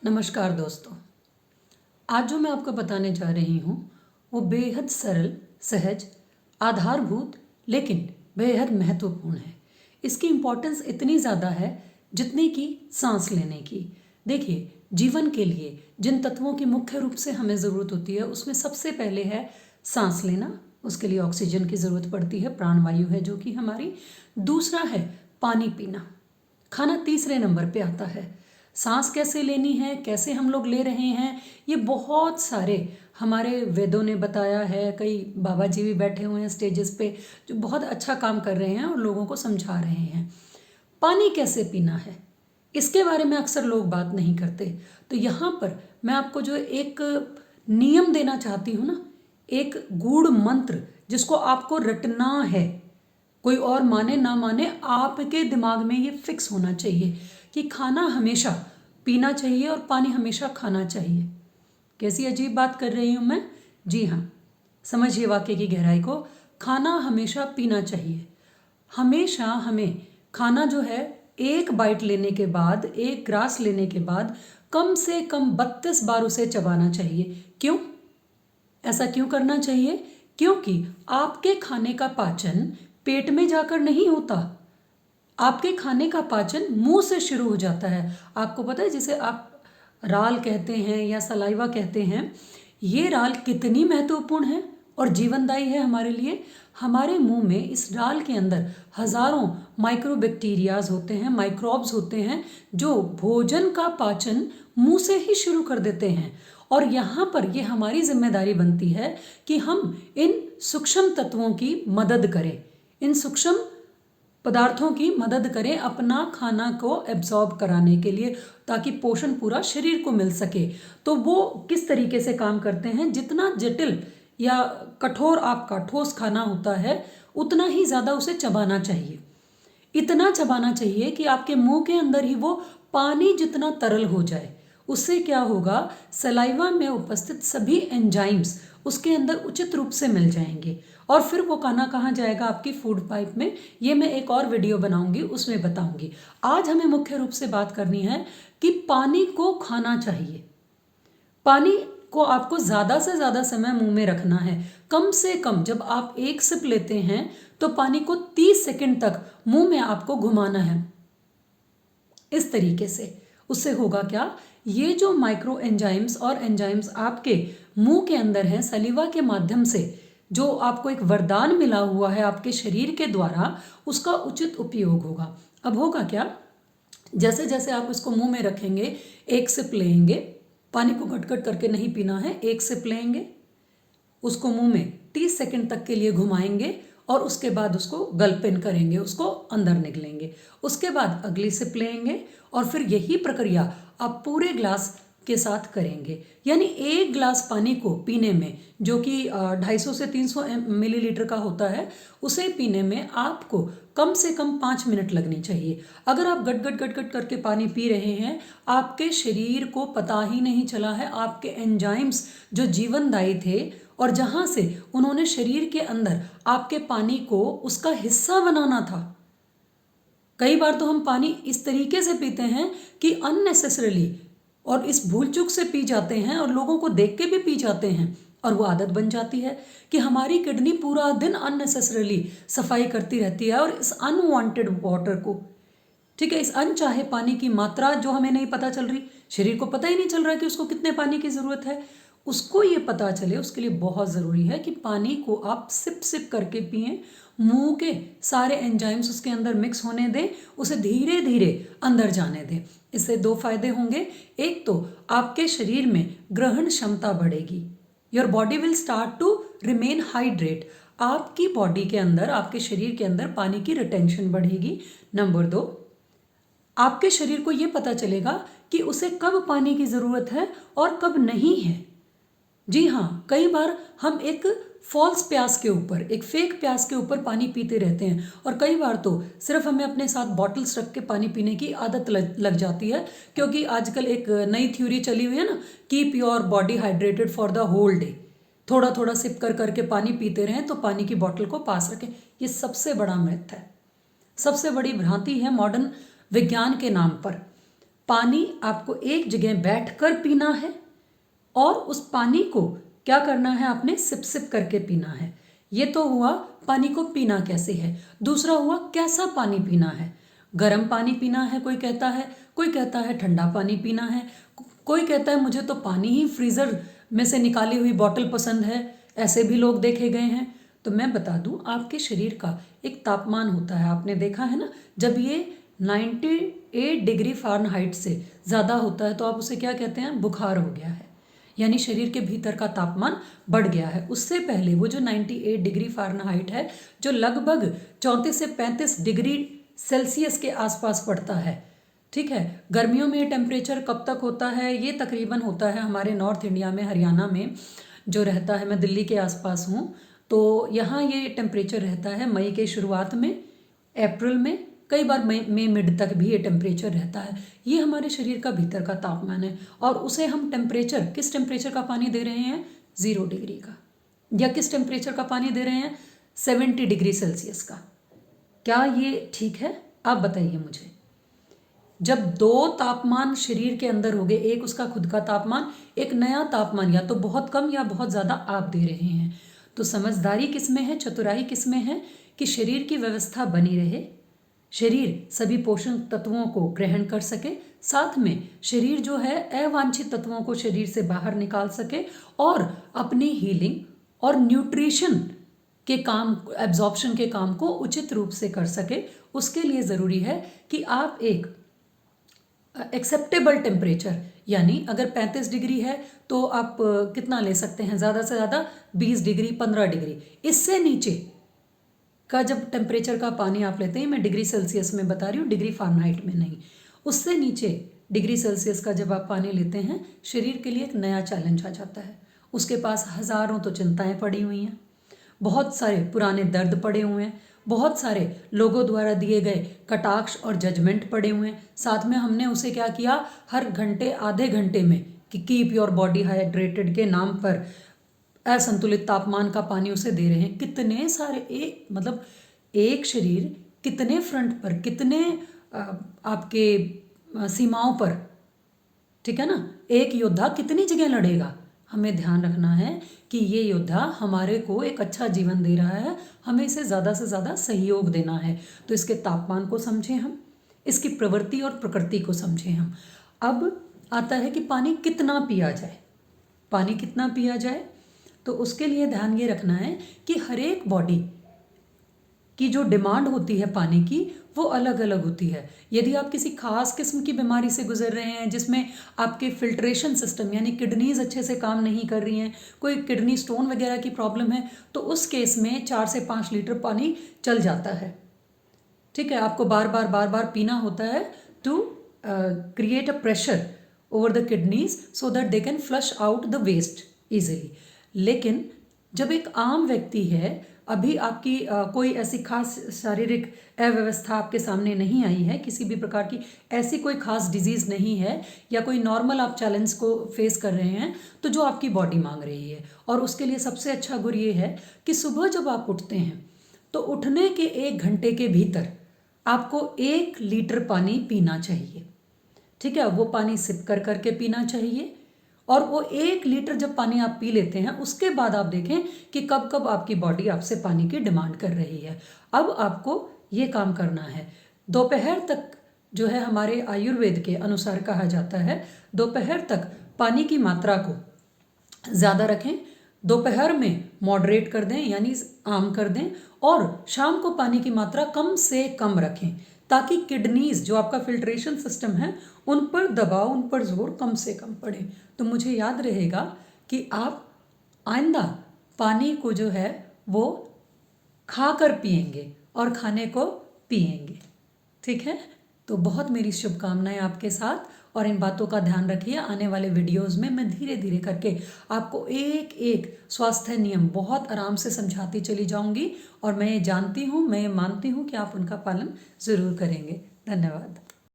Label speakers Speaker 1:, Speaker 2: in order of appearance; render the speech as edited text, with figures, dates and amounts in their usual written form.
Speaker 1: नमस्कार दोस्तों। आज जो मैं आपको बताने जा रही हूँ वो बेहद सरल, सहज, आधारभूत लेकिन बेहद महत्वपूर्ण है। इसकी इम्पोर्टेंस इतनी ज़्यादा है जितनी कि सांस लेने की। देखिए, जीवन के लिए जिन तत्वों की मुख्य रूप से हमें ज़रूरत होती है उसमें सबसे पहले है सांस लेना। उसके लिए ऑक्सीजन की ज़रूरत पड़ती है, प्राणवायु है जो कि हमारी। दूसरा है पानी पीना। खाना तीसरे नंबर पे आता है। सांस कैसे लेनी है, कैसे हम लोग ले रहे हैं, ये बहुत सारे हमारे वेदों ने बताया है। कई बाबा जी भी बैठे हुए हैं स्टेजेस पे जो बहुत अच्छा काम कर रहे हैं और लोगों को समझा रहे हैं। पानी कैसे पीना है इसके बारे में अक्सर लोग बात नहीं करते। तो यहाँ पर मैं आपको जो एक नियम देना चाहती हूँ ना, एक गूढ़ मंत्र जिसको आपको रटना है। कोई और माने ना माने, आपके दिमाग में ये फिक्स होना चाहिए कि खाना हमेशा पीना चाहिए और पानी हमेशा खाना चाहिए। कैसी अजीब बात कर रही हूँ मैं? जी हाँ, समझिए वाक्य की गहराई को। खाना हमेशा पीना चाहिए। हमेशा हमें खाना जो है एक बाइट लेने के बाद, एक ग्रास लेने के बाद कम से कम 32 बार उसे चबाना चाहिए। क्यों? ऐसा क्यों करना चाहिए? क्योंकि आपके खाने का पाचन पेट में जाकर नहीं होता। आपके खाने का पाचन मुंह से शुरू हो जाता है। आपको पता है, जिसे आप राल कहते हैं या सलाइवा कहते हैं, ये राल कितनी महत्वपूर्ण है और जीवनदायी है हमारे लिए। हमारे मुंह में इस राल के अंदर हजारों माइक्रोबैक्टीरियाज होते हैं, माइक्रोब्स होते हैं जो भोजन का पाचन मुंह से ही शुरू कर देते हैं। और यहाँ पर ये हमारी जिम्मेदारी बनती है कि हम इन सूक्ष्म तत्वों की मदद करें, इन सूक्ष्म पदार्थों की मदद करें अपना खाना को एब्जॉर्ब कराने के लिए, ताकि पोषण पूरा शरीर को मिल सके। तो वो किस तरीके से काम करते हैं? जितना जटिल या कठोर आपका ठोस खाना होता है उतना ही ज़्यादा उसे चबाना चाहिए। इतना चबाना चाहिए कि आपके मुंह के अंदर ही वो पानी जितना तरल हो जाए। उससे क्या होगा? सलाइवा में उपस्थित सभी एंजाइम्स उसके अंदर उचित रूप से मिल जाएंगे और फिर वो खाना कहाँ जाएगा? आपकी फूड पाइप में। ये मैं एक और वीडियो बनाऊंगी, उसमें बताऊंगी। आज हमें मुख्य रूप से बात करनी है कि पानी को खाना चाहिए। पानी को आपको ज़्यादा से ज़्यादा समय मुंह में रखना है। कम से कम जब आप एक सिप लेते हैं तो पानी को 30 सेकंड तक मुंह में आपको घुमाना है, इस तरीके से। उससे होगा क्या? ये जो माइक्रो एंजाइम्स और एंजाइम्स आपके मुंह के अंदर हैं, सलीवा के माध्यम से जो आपको एक वरदान मिला हुआ है आपके शरीर के द्वारा, उसका उचित उपयोग होगा। अब होगा क्या? जैसे जैसे आप इसको मुंह में रखेंगे, एक सिप लेंगे, पानी को घट-घट करके नहीं पीना है, एक सिप लेंगे, उसको मुंह में 30 सेकंड तक के लिए घुमाएंगे और उसके बाद उसको गल्प इन करेंगे, उसको अंदर निगलेंगे। उसके बाद अगली सिप लेंगे और फिर यही प्रक्रिया आप पूरे ग्लास के साथ करेंगे। यानी एक ग्लास पानी को पीने में, जो कि 250 से 300 मिलीलीटर का होता है, उसे पीने में आपको कम से कम 5 मिनट लगनी चाहिए। अगर आप गट गट गट गट करके पानी पी रहे हैं, आपके शरीर को पता ही नहीं चला है, आपके एंजाइम्स जो जीवनदायी थे और जहाँ से उन्होंने शरीर के अंदर आपके पानी को उसका हिस्सा बनाना था। कई बार तो हम पानी इस तरीके से पीते हैं कि अननेसेसरली और इस भूल चूक से पी जाते हैं और लोगों को देख के भी पी जाते हैं, और वो आदत बन जाती है कि हमारी किडनी पूरा दिन अननेसेसरली सफाई करती रहती है और इस अनवांटेड वाटर को, ठीक है, इस अनचाहे पानी की मात्रा जो हमें नहीं पता चल रही, शरीर को पता ही नहीं चल रहा कि उसको कितने पानी की ज़रूरत है, उसको ये पता चले, उसके लिए बहुत ज़रूरी है कि पानी को आप सिप सिप करके पिएं। मुंह के सारे एंजाइम्स उसके अंदर मिक्स होने दें, उसे धीरे धीरे अंदर जाने दें। इससे दो फायदे होंगे। एक तो आपके शरीर में ग्रहण क्षमता बढ़ेगी, your body will start to remain hydrate. आपकी बॉडी के अंदर, आपके शरीर के अंदर पानी की रिटेंशन बढ़ेगी। नंबर 2, आपके शरीर को यह पता चलेगा कि उसे कब पानी की ज़रूरत है और कब नहीं है। जी हाँ, कई बार हम एक फॉल्स प्यास के ऊपर, एक फेक प्यास के ऊपर पानी पीते रहते हैं, और कई बार तो सिर्फ हमें अपने साथ बॉटल्स रख के पानी पीने की आदत लग जाती है, क्योंकि आजकल एक नई थ्योरी चली हुई है ना, keep your body hydrated for the whole day. थोड़ा थोड़ा सिप कर करके पानी पीते रहें तो पानी की बॉटल को पास रखें। ये सबसे बड़ा मिथ है, सबसे बड़ी भ्रांति है मॉडर्न विज्ञान के नाम पर। पानी आपको एक जगह बैठकर पीना है और उस पानी को क्या करना है, आपने सिप सिप करके पीना है। ये तो हुआ पानी को पीना कैसे है। दूसरा हुआ कैसा पानी पीना है। गर्म पानी पीना है कोई कहता है ठंडा पानी पीना है, कोई कहता है मुझे तो पानी ही फ्रीज़र में से निकाली हुई बॉटल पसंद है, ऐसे भी लोग देखे गए हैं। तो मैं बता दूं, आपके शरीर का एक तापमान होता है, आपने देखा है ना, जब ये 98 डिग्री फ़ारेनहाइट से ज़्यादा होता है तो आप उसे क्या कहते हैं, बुखार हो गया है, यानी शरीर के भीतर का तापमान बढ़ गया है। उससे पहले वो जो 98 डिग्री फ़ारेनहाइट है, जो लगभग 34 से 35 डिग्री सेल्सियस के आसपास पड़ता है, ठीक है। गर्मियों में ये टेम्परेचर कब तक होता है, ये तकरीबन होता है हमारे नॉर्थ इंडिया में, हरियाणा में जो रहता है, मैं दिल्ली के आसपास हूँ, तो यहाँ ये टेम्परेचर रहता है मई के शुरुआत में, अप्रैल में, कई बार मई मिड तक भी ये टेम्परेचर रहता है। ये हमारे शरीर का भीतर का तापमान है और उसे हम टेम्परेचर, किस टेम्परेचर का पानी दे रहे हैं, 0 डिग्री का, या किस टेम्परेचर का पानी दे रहे हैं, 70 डिग्री सेल्सियस का। क्या ये ठीक है, आप बताइए मुझे। जब दो तापमान शरीर के अंदर हो गए, एक उसका खुद का तापमान, एक नया तापमान, या तो बहुत कम या बहुत ज़्यादा आप दे रहे हैं, तो समझदारी किस में है, चतुराई किस में है कि शरीर की व्यवस्था बनी रहे, शरीर सभी पोषण तत्वों को ग्रहण कर सके, साथ में शरीर जो है अवांछित तत्वों को शरीर से बाहर निकाल सके और अपनी हीलिंग और न्यूट्रिशन के काम, एब्जॉर्प्शन के काम को उचित रूप से कर सके। उसके लिए ज़रूरी है कि आप एक एक्सेप्टेबल टेम्परेचर, यानी अगर 35 डिग्री है तो आप कितना ले सकते हैं, ज़्यादा से ज़्यादा 20 डिग्री, 15 डिग्री, इससे नीचे का जब टेम्परेचर का पानी आप लेते हैं, मैं डिग्री सेल्सियस में बता रही हूँ, डिग्री फ़ारेनहाइट में नहीं, उससे नीचे डिग्री सेल्सियस का जब आप पानी लेते हैं, शरीर के लिए एक नया चैलेंज आ जाता है। उसके पास हज़ारों तो चिंताएं पड़ी हुई हैं, बहुत सारे पुराने दर्द पड़े हुए हैं, बहुत सारे लोगों द्वारा दिए गए कटाक्ष और जजमेंट पड़े हुए हैं, साथ में हमने उसे क्या किया, हर घंटे आधे घंटे में कि कीप योर बॉडी हाइड्रेटेड के नाम पर असंतुलित तापमान का पानी उसे दे रहे हैं। कितने सारे मतलब एक शरीर कितने फ्रंट पर, कितने आपके सीमाओं पर, ठीक है ना, एक योद्धा कितनी जगह लड़ेगा। हमें ध्यान रखना है कि ये योद्धा हमारे को एक अच्छा जीवन दे रहा है, हमें इसे ज़्यादा से ज़्यादा सहयोग देना है। तो इसके तापमान को समझें हम, इसकी प्रवृत्ति और प्रकृति को समझें हम। अब आता है कि पानी कितना पिया जाए, पानी कितना पिया जाए, तो उसके लिए ध्यान ये रखना है कि हर एक बॉडी की जो डिमांड होती है पानी की, वो अलग अलग होती है। यदि आप किसी खास किस्म की बीमारी से गुजर रहे हैं जिसमें आपके फिल्ट्रेशन सिस्टम यानी किडनीज अच्छे से काम नहीं कर रही हैं, कोई किडनी स्टोन वगैरह की प्रॉब्लम है, तो उस केस में 4 से 5 लीटर पानी चल जाता है, ठीक है। आपको बार बार पीना होता है to create a pressure over the kidneys so that they can flush out the waste easily. लेकिन जब एक आम व्यक्ति है, अभी आपकी कोई ऐसी खास शारीरिक अव्यवस्था आपके सामने नहीं आई है, किसी भी प्रकार की ऐसी कोई खास डिजीज़ नहीं है, या कोई नॉर्मल आप चैलेंज को फेस कर रहे हैं, तो जो आपकी बॉडी मांग रही है, और उसके लिए सबसे अच्छा गुर ये है कि सुबह जब आप उठते हैं तो उठने के 1 घंटे के भीतर आपको 1 लीटर पानी पीना चाहिए, ठीक है। वो पानी सिप कर करके पीना चाहिए, और वो 1 लीटर जब पानी आप पी लेते हैं, उसके बाद आप देखें कि कब कब आपकी बॉडी आपसे पानी की डिमांड कर रही है। अब आपको ये काम करना है, दोपहर तक जो है हमारे आयुर्वेद के अनुसार कहा जाता है, दोपहर तक पानी की मात्रा को ज़्यादा रखें, दोपहर में मॉडरेट कर दें यानी आम कर दें, और शाम को पानी की मात्रा कम से कम रखें, ताकि किडनीज जो आपका फिल्ट्रेशन सिस्टम है उन पर दबाव, उन पर जोर कम से कम पड़े। तो मुझे याद रहेगा कि आप आइंदा पानी को जो है वो खाकर पिएंगे और खाने को पिएंगे, ठीक है। तो बहुत मेरी शुभकामनाएं आपके साथ, और इन बातों का ध्यान रखिए। आने वाले वीडियोस में मैं धीरे धीरे करके आपको एक एक स्वास्थ्य नियम बहुत आराम से समझाती चली जाऊंगी, और मैं ये जानती हूँ, मैं ये मानती हूँ कि आप उनका पालन ज़रूर करेंगे। धन्यवाद।